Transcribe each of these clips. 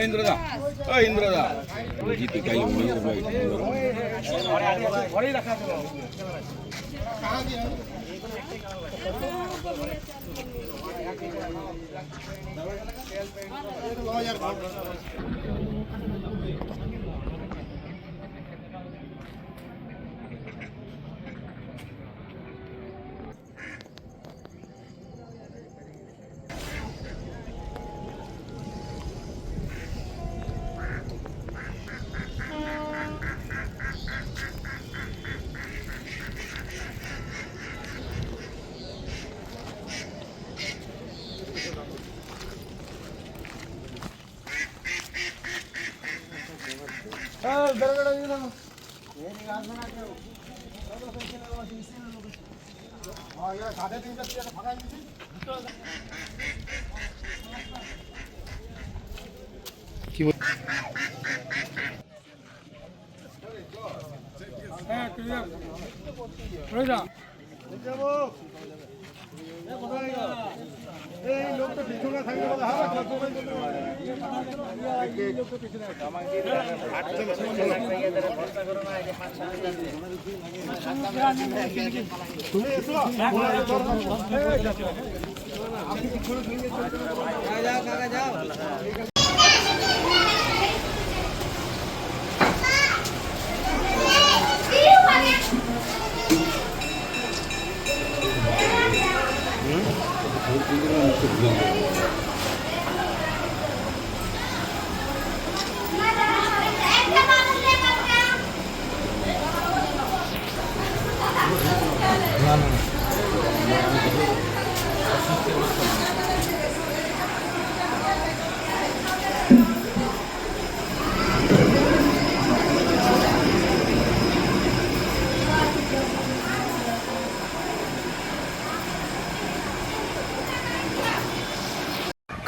ইন্দ্রদা, ও ইন্দ্রদা, জিতে গাই মেয়ের ভাই। ঘরেই রাখা আছে।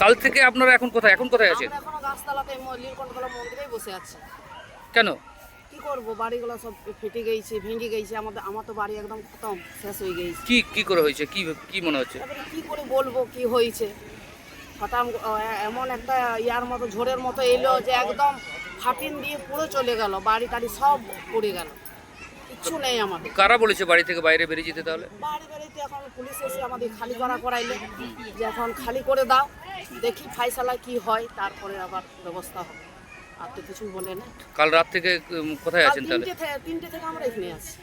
কাল থেকে আপনারা এখন কোথায় আছেন? আমরা এখনো গাছতলাতে নীলকণ্ঠতলা মন্দিরেই বসে আছি। কেন? কি করব, বাড়িগুলো সব ফেটে গেছে, ভেঙে গেছে। আমার তো বাড়ি একদম খতম, শেষ হয়ে গেছে। কি করে হয়েছে? কি মনে হচ্ছে? এবারে কি করে বলবো কি হয়েছে? হঠাৎ এমন একটা ইয়ার মতো ঝড়ের মতো এলো যে একদম ফাটিন দিয়ে পুরো চলে গেল, বাড়ি টাড়ি সব পড়ে গেল, কিচ্ছু নেই আমাদের। কারা বলেছে বাড়ি থেকে বাইরে বেরিয়ে যেতে? তাহলে বাড়িতে এখন পুলিশ এসে আমাদের খালি করাইলে যে এখন খালি করে দাও, দেখি ফাইসালা কি হয়, তারপরে আবার ব্যবস্থা হবে। আর তো কিছু বলে না। কাল রাত থেকে কোথায় আছেন তাহলে? তিনটে থেকে আমরা এখানে আছি।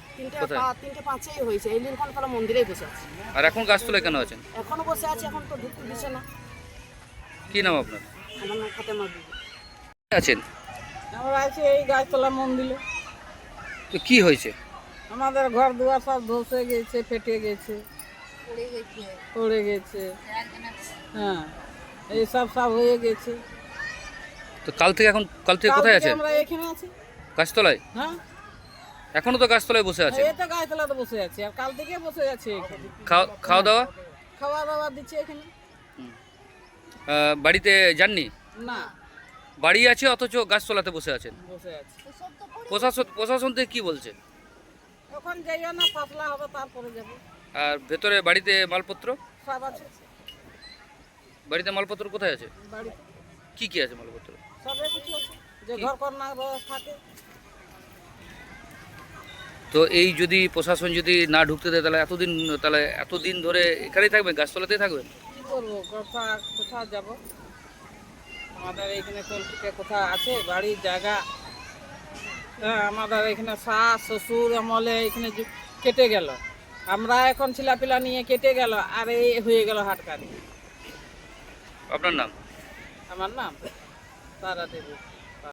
3:05 হয়েছে, এই নীলকণ্ঠতলা মন্দিরেই বসে আছি। আর এখন গাছতলায় কেন আছেন? এখনো বসে আছি, এখন তো ঢুকতে দিচ্ছে না। কি নাম আপনার? আমার নাম ফাতেমা বিবি। আছেন? আমরা আছি এই গাছতলা মন্দিরে। তো কি হয়েছে? আমাদের ঘর দুয়ার সব ধসে গেছে, ফেটে গেছে, পড়ে গেছে। হ্যাঁ, এই সব হয়ে গেছে। তো কাল থেকে কোথায় আছেন? আমরা এখানে আছি গাছতলায়। হ্যাঁ, এখনো তো গাছতলায় বসে আছেন? এই তো গাছতলাতে বসে আছি, আর কাল থেকে বসে আছি এখানে। খাওয়া দাওয়া দিচ্ছে এখানে। বাড়িতে যাননি? না, বাড়ি আছে অথচ গাছতলাতে বসে আছেন। বসে আছি। প্রশাসন থেকে কি বলছে? এখন যাইও না, ফাসলা হবে তারপরে যাবো। আর ভেতরে বাড়িতে মালপত্র সব আছে। বাড়িতে মালপত্র কোথায় আছে? বাড়িতে কি আছে মালপত্র? সব কিছু আছে, যে ঘর করনা থাকে। তো এই যদি প্রশাসন যদি না ঢুকতে দেয় তাহলে এতদিন ধরে এখানেই থাকবেন, গাছতলাতেই থাকবেন? কি করবো, কোথায় যাব? আমাদের এইখানে কলকাতা কোথায় আছে বাড়ি জায়গা? হ্যাঁ, আমাদের এখানে শাশ শ্বশুর আমলে এখানে কেটে গেল, আমরা এখন ছিলাপিলা নিয়ে কেটে গেল, আর এই হয়ে গেল হাটকারি। আপনার নাম? আমার নাম তারা দেবী।